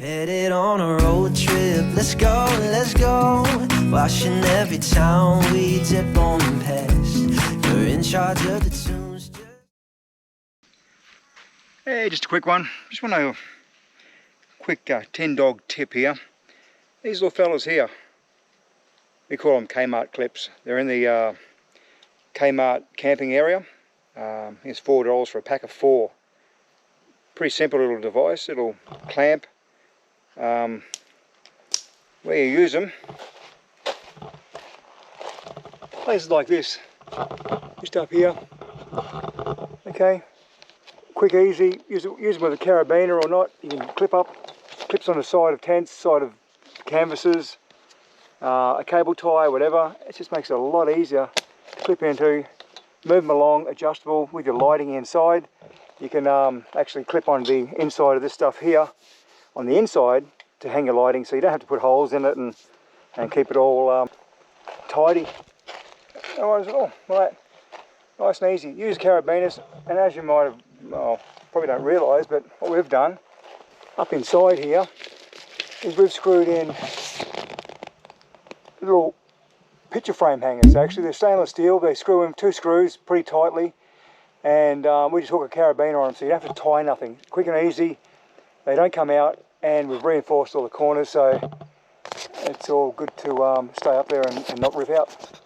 Headed on a road trip, let's go, let's go. Washing every town we dip on past. You're in charge of the tunes. Hey, just a quick one. Just want a quick Tindog tip here. These little fellas here, we call them Kmart Clips. They're in the Kmart camping area. It's $4 for a pack of 4. Pretty simple little device. It'll clamp where you use them. Places like this, just up here. Okay, quick, easy. Use them with a carabiner or not. You can clips on the side of tents, side of canvases, a cable tie, whatever. It just makes it a lot easier to clip into. Move them along, adjustable with your lighting inside. You can actually clip on the inside of this stuff here, on the inside, to hang your lighting, so you don't have to put holes in it and keep it all tidy. No worries at all. Right, nice and easy. Use carabiners, and as you might have, well, probably don't realise, but what we've done up inside here is we've screwed in little picture frame hangers. Actually, they're stainless steel. They screw in 2 screws pretty tightly, and we just hook a carabiner on them, so you don't have to tie nothing. Quick and easy. They don't come out, and we've reinforced all the corners, so it's all good to stay up there and not rip out.